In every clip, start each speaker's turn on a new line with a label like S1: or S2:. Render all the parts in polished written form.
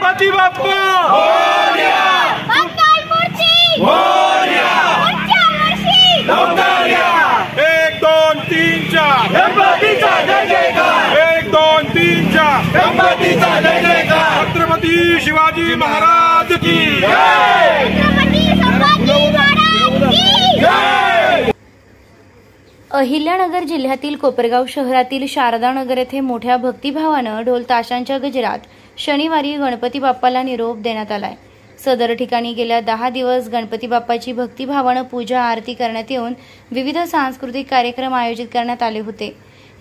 S1: गणपती बाप्पा मोरया, मंगल मूर्ती मोरया, पुढच्या वर्षी लवकर या। 1 2 3 4 गणपतीचा जय जयकार, 1 2 3 4 गणपतीचा जय जयकार। छत्रपती शिवाजी महाराज की जय, छत्रपती संभाजी महाराज की जय।
S2: अहिल्यानगर जिल्ह्यातील कोपरगाव शहरातील शारदानगर येथे मोठ्या भक्तिभावानं ढोल ताशांच्या गजरात शनिवारी गणपती बाप्पाला निरोप देण्यात आलाय। सदर ठिकाणी गेल्या 10 दिवस गणपती बाप्पाची भक्तिभावानं पूजा आरती करण्यात येऊन विविध सांस्कृतिक कार्यक्रम आयोजित करण्यात आले होते।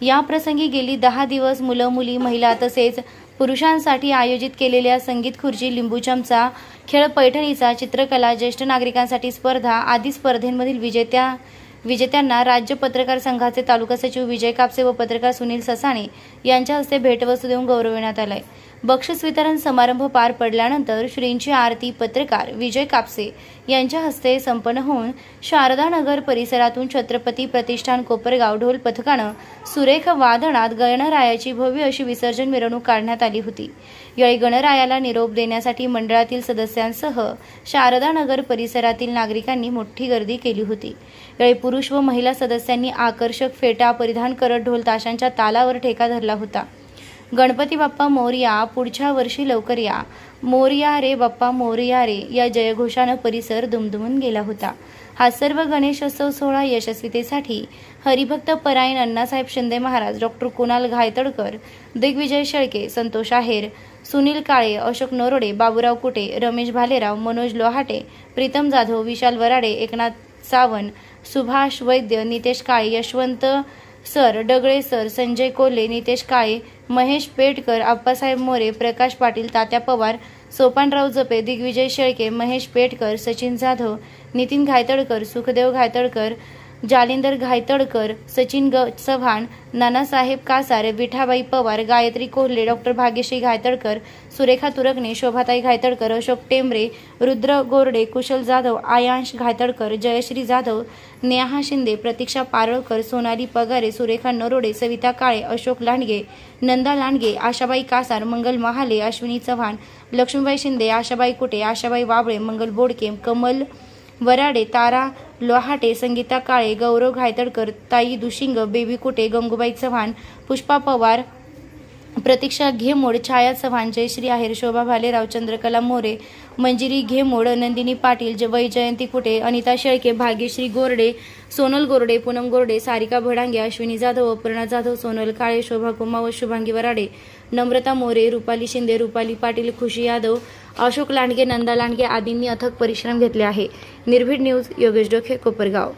S2: या प्रसंगी गेली 10 दिवस मुलं मुली महिला तसेच पुरुषांसाठी आयोजित केलेल्या संगीत खुर्ची, लिंबू चमचा, खेळ, पैठणीचा, चित्रकला, ज्येष्ठ नागरिकांसाठी स्पर्धा आदी स्पर्धेंमधील विजेत्यांना राज्य पत्रकार संघाचे तालुका सचिव विजय कापसे व पत्रकार सुनील ससाणे यांच्या हस्ते भेटवस्तू देऊन गौरविण्यात आले। बक्षीस वितरण समारंभ पार पडल्यानंतर श्रींची आरती पत्रकार विजय कापसे यांच्या हस्ते संपन्न होऊन शारदानगर परिसरातून छत्रपती प्रतिष्ठान कोपरगाव ढोल पथकानं सुरेख वादनात गणरायाची भव्य अशी विसर्जन मिरवणूक काढण्यात आली होती। यावेळी गणरायाला निरोप देण्यासाठी मंडळातील सदस्यांसह शारदानगर परिसरातील नागरिकांनी मोठी गर्दी केली होती। यावेळी पुरुष व महिला सदस्यांनी आकर्षक फेटा परिधान करत ढोल ताशांच्या तालावर ठेका धरला होता। गणपती बाप्पा मोरया, पुढच्या वर्षी लवकर या, मोरया रे बाप्पा मोरया रे या जयघोषानं परिसर दुमदुमून गेला होता। हा सर्व गणेशोत्सव सोहळा यशस्वीतेसाठी हरिभक्त परायण अण्णासाहेब शिंदे महाराज, डॉक्टर कुणाल घायतडकर, दिग्विजय शेळके, संतोष आहेर, सुनील काळे, अशोक नरोडे, बाबूराव कुटे, रमेश भालेराव, मनोज लोहाटे, प्रीतम जाधव, विशाल वराडे, एकनाथ सावंत, सुभाष वैद्य, नितेश काळे, यशवंत सर, डगळे सर, संजय कोल्हे, नितेश काळे, महेश पेटकर, आप्पासाहेब मोरे, प्रकाश पाटील, तात्या पवार, सोपानराव जपे, दिग्विजय शेळके, महेश पेटकर, सचिन जाधव, नितीन घायतडकर, सुखदेव घायतडकर, जालिंदर घायतडकर, सचिन चव्हाण, नानासाहेब कासार, विठाबाई पवार, गायत्री कोल्हे, डॉक्टर भाग्यश्री घायतडकर, सुरेखा तुरकणे, शोभाताई घायतडकर, अशोक टेंबरे, रुद्र गोरडे, कुशल जाधव, आयांश घायतडकर, जयश्री जाधव, नेहा शिंदे, प्रतीक्षा पारळकर, सोनाली पगारे, सुरेखा नरोडे, सविता काळे, अशोक लांडगे, नंदा लांडगे, आशाबाई कासार, मंगल महाले, अश्विनी चव्हाण, लक्ष्मीबाई शिंदे, आशाबाई कुटे, आशाबाई वाबळे, मंगल बोडके, कमल वराडे, तारा लोहाटे, संगीता काळे, गौरव घायतडकर, ताई दुशिंग, बेबी कुटे, गंगूबाई चव्हाण, पुष्पा पवार, प्रतीक्षा घेमोड, छाया चव्हाण, जयश्री आहेर, शोभा भालेराव, चंद्रकला मोरे, मंजिरी घेमोड, नंदिनी पाटील, जयंती कुटे, अनिता शेळके, भाग्यश्री गोरडे, सोनल गोरडे, पूनम गोरडे, सारिका भडांगे, अश्विनी जाधव, अपर्णा जाधव, सोनल काळे, शोभा कुमावत, शुभांगी वराडे, नम्रता मोरे, रुपाली शिंदे, रुपाली पाटील, खुशी यादव, अशोक लांडगे, नंदा लांडगे आदींनी अथक परिश्रम घेतले आहे। निर्भीड न्यूज, योगेश डोखे, कोपरगाव।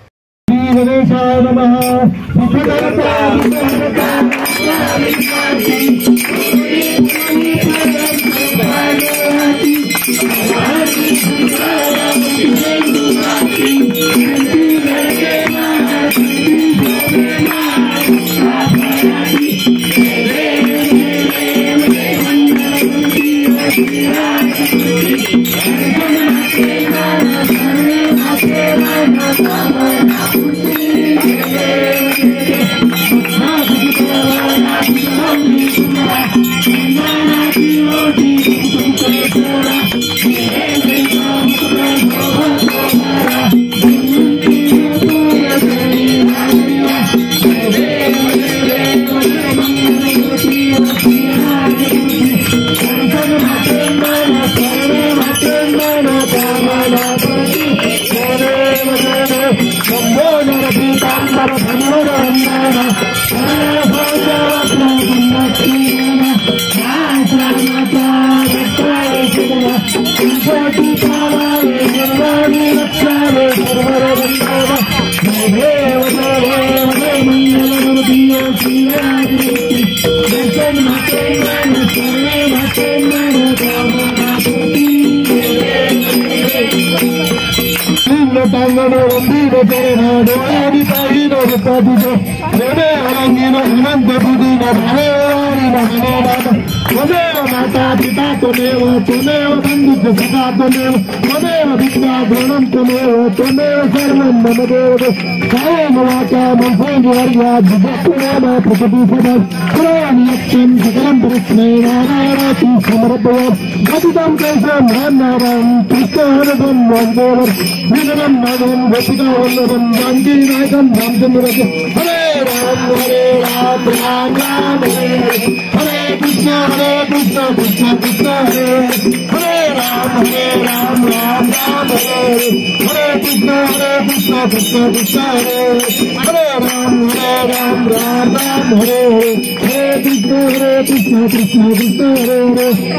S3: माता पिता त्वमेव त्वमेव बन्धुश्च सखा त्वमेव त्वमेव विद्या द्रोणं त्वमेव त्वमेव सर्वं मम देव कायेन वाचा मनसेन्द्रियर्या जिज्ञासेन प्रकृतिसदं पुराणियक्षं सकलं परस्मै नारायणाति समर्पयामि गदितं कैसं नान्नारं कृष्णहरदं वन्देवर विगतं नगं गतिकावल्लभं गान्धीनायकं रामचन्द्रस्य हरे राम राम राम हरे हरे कृष्ण कृष्ण कृष्ण हरे हरे राम राम राम हरे हरे कृष्ण कृष्ण कृष्ण हरे हरे राम राम हरे हरे कृष्ण कृष्ण कृष्ण हरे हरे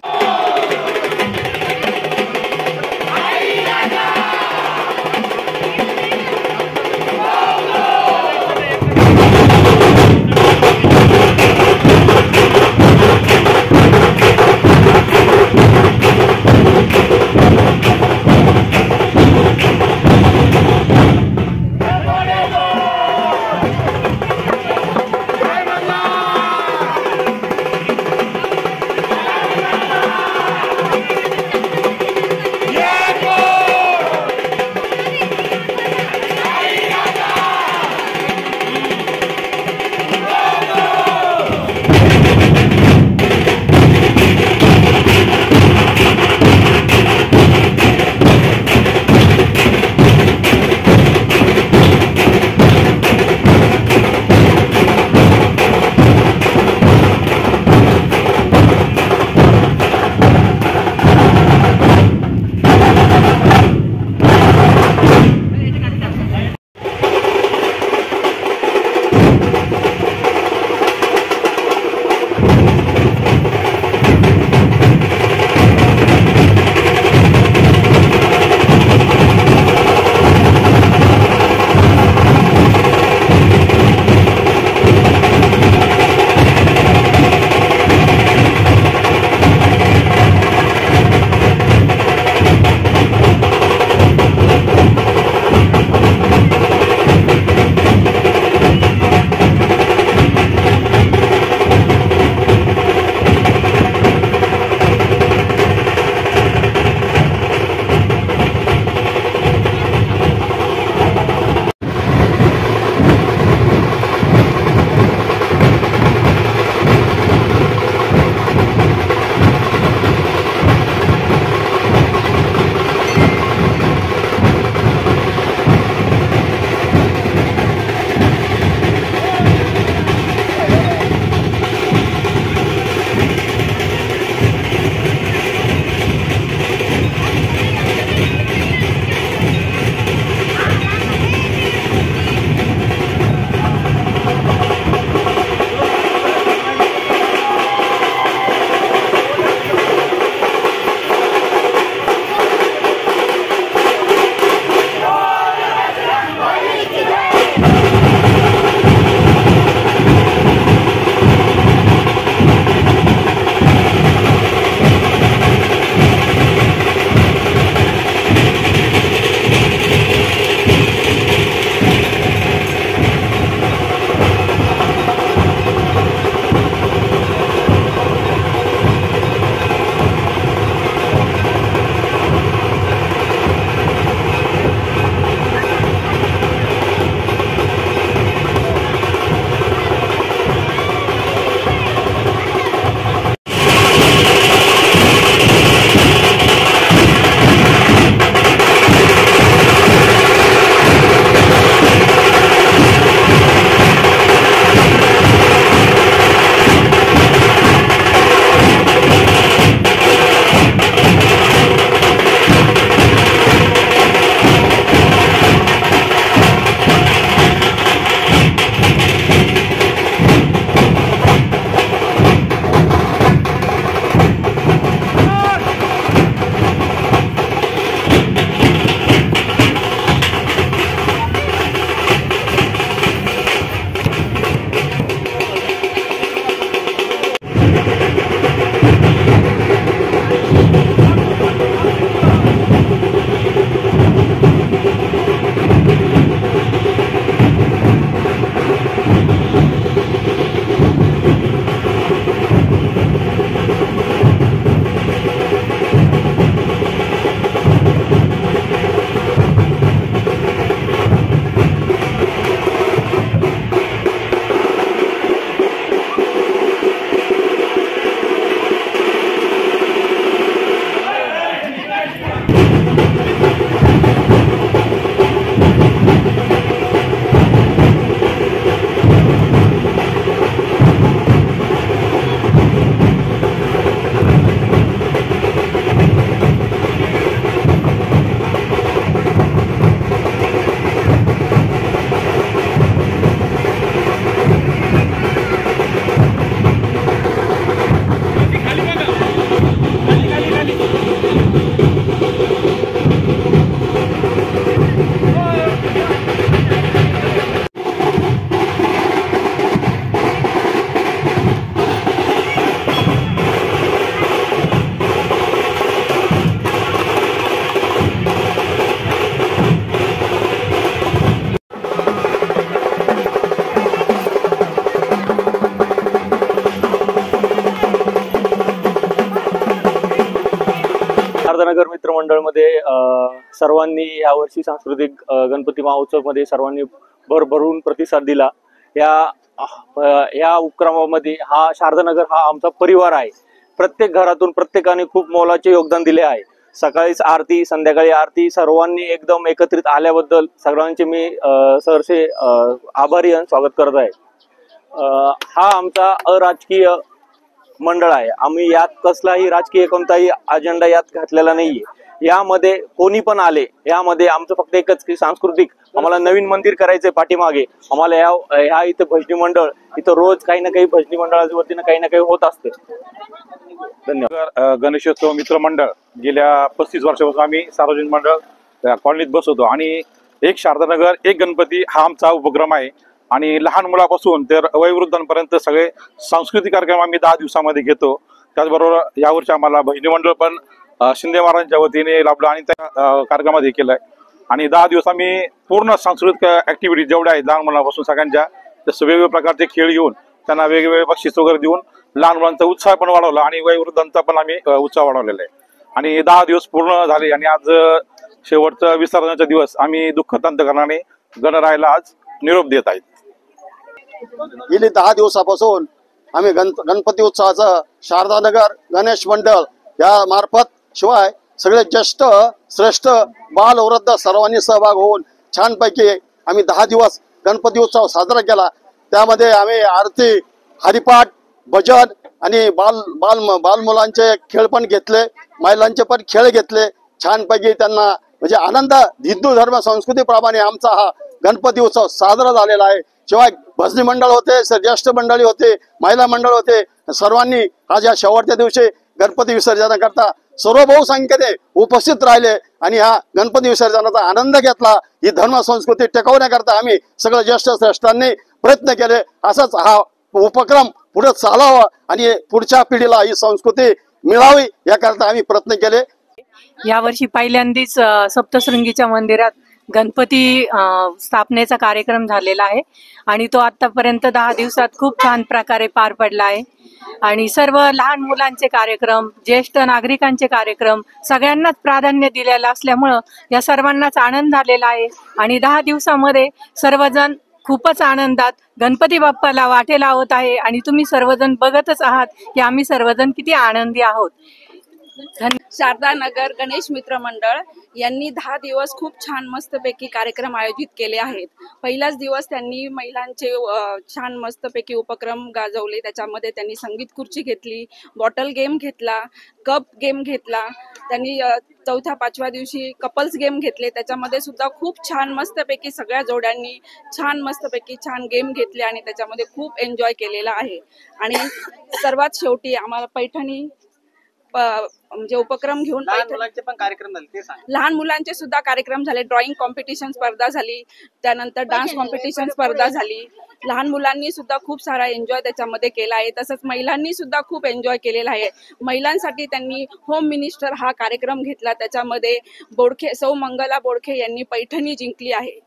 S4: शारदानगर मित्र मंडळमध्ये सर्वांनी यावर्षी सांस्कृतिक गणपती महोत्सवमध्ये सर्वांनी भरभरून प्रतिसाद दिला। या उपक्रमामध्ये हा शारदानगर हा आमचा परिवार आहे। प्रत्येक घरातून प्रत्येकाने खूप मोलाचे योगदान दिले आहे। सकाळीच आरती, संध्याकाळी आरती, सर्वांनी एकदम एकत्रित आल्याबद्दल सगळ्यांचे मी सहर्षे आभारी आणि स्वागत करत आहे। हा आमचा अराजकीय मंडळ आहे। आम्ही यात कसलाही राजकीय कोणताही अजेंडा यात घातलेला नाहीये। यामध्ये कोणी पण आले, यामध्ये आमचं फक्त एकच की सांस्कृतिक आम्हाला नवीन मंदिर करायचंय पाठीमागे। आम्हाला ह्या इथं भजनी मंडळ, इथं रोज काही ना काही भजनी मंडळाच्या वतीनं काही ना काही होत असते।
S5: धन्यवाद। गणेशोत्सव मित्र मंडळ गेल्या 35 वर्षापासून आम्ही सार्वजनिक मंडळ कॉलनीत बसवतो आणि एक शारदानगर एक गणपती हा आमचा उपक्रम आहे। आणि लहान मुलापासून तर वयोवृद्धांपर्यंत सगळे सांस्कृतिक कार्यक्रम आम्ही 10 दिवसामध्ये घेतो। त्याचबरोबर यावर्षी आम्हाला भजनी मंडळ पण शिंदे महाराजांच्या वतीने लाभलं आणि त्या कार्यक्रमामध्ये केलंय। आणि 10 दिवस आम्ही पूर्ण सांस्कृतिक ऍक्टिव्हिटी जेवढ्या आहेत लहान मुलांपासून सगळ्यांच्या, तसं वेगवेगळ्या प्रकारचे खेळ घेऊन त्यांना वेगवेगळे बक्षीस वगैरे देऊन लहान मुलांचा उत्साह पण वाढवला आणि वयोवृद्धांचा पण आम्ही उत्साह वाढवलेला आहे। आणि 10 दिवस पूर्ण झाले आणि आज शेवटचा विसर्जनाचा दिवस आम्ही दुःखद अंतकरणाने गणरायाला आज निरोप देत आहेत।
S6: गेली 10 दिवसापासून आम्ही गणपती उत्सवाचं शारदानगर गणेश मंडळ या मार्फत शिवाय सगळे ज्येष्ठ श्रेष्ठ बाल वृद्ध सर्वांनी सहभाग होऊन छानपैकी आम्ही 10 दिवस गणपती उत्सव साजरा केला। त्यामध्ये आम्ही आरती, हरिपाठ, भजन आणि बाल मुलांचे खेळ पण घेतले, महिलांचे पण खेळ घेतले। छानपैकी त्यांना म्हणजे आनंद, हिंदू धर्म संस्कृतीप्रमाणे आमचा हा गणपती उत्सव साजरा झालेला आहे। शिवाय भजनी मंडळ होते, ज्येष्ठ मंडळी होते, महिला मंडळ होते, सर्वांनी आज या शेवटच्या दिवशी गणपती विसर्जनाकरता सर्व बहुसंख्येने उपस्थित राहिले आणि हा गणपती विसर्जनाचा आनंद घेतला। ही धर्म संस्कृती टिकवण्याकरता आम्ही सगळं ज्येष्ठ श्रेष्ठांनी प्रयत्न केले। असाच हा उपक्रम पुढे चालावा आणि पुढच्या पिढीला ही संस्कृती मिळावी याकरता आम्ही प्रयत्न केले।
S7: यावर्षी पहिल्यांदाच सप्तशृंगीच्या मंदिरात गणपती स्थापनेचा कार्यक्रम झालेला आहे आणि तो आतापर्यंत 10 दिवसात खूप छान प्रकारे पार पडला आहे। आणि सर्व लहान मुलांचे कार्यक्रम, ज्येष्ठ नागरिकांचे कार्यक्रम सगळ्यांनाच प्राधान्य दिलेलं असल्यामुळं या सर्वांनाच आनंद झालेला आहे। आणि 10 दिवसामध्ये सर्वजण खूपच आनंदात गणपती बाप्पाला वाटे लावत आहे आणि तुम्ही सर्वजण बघतच आहात की आम्ही सर्वजण किती आनंदी आहोत।
S8: शारदानगर गणेश मित्र मंडळ यांनी 10 दिवस खूप छान मस्तपैकी कार्यक्रम आयोजित केले आहेत। पहिलाच दिवस त्यांनी महिलांचे छान मस्तपैकी उपक्रम गाजवले। त्याच्यामध्ये त्यांनी संगीत खुर्ची घेतली, बॉटल गेम घेतला, कप गेम घेतला। त्यांनी 4-5व्या दिवशी कपल्स गेम घेतले। त्याच्यामध्ये सुद्धा खूप छान मस्तपैकी सगळ्या जोड्यांनी छान मस्तपैकी छान गेम घेतले आणि त्याच्यामध्ये खूप एन्जॉय केलेला आहे। आणि सर्वात शेवटी आम्हाला पैठणी म्हणजे उपक्रम घेऊन लहान मुलांचे पण कार्यक्रम झाले, ते सांग। लहान मुलांचे सुद्धा कार्यक्रम झाले, ड्रॉइंग कॉम्पिटिशन स्पर्धा झाली, त्यानंतर डान्स कॉम्पिटिशन स्पर्धा झाली। लहान मुलांनी सुद्धा खूप सारा एन्जॉय त्याच्यामध्ये केला आहे। तसंच महिलांनी सुद्धा खूप एन्जॉय केलेला आहे। महिलांसाठी त्यांनी होम मिनिस्टर हा कार्यक्रम घेतला, त्याच्यामध्ये सौ मंगला बोडखे यांनी पैठणी जिंकली आहे।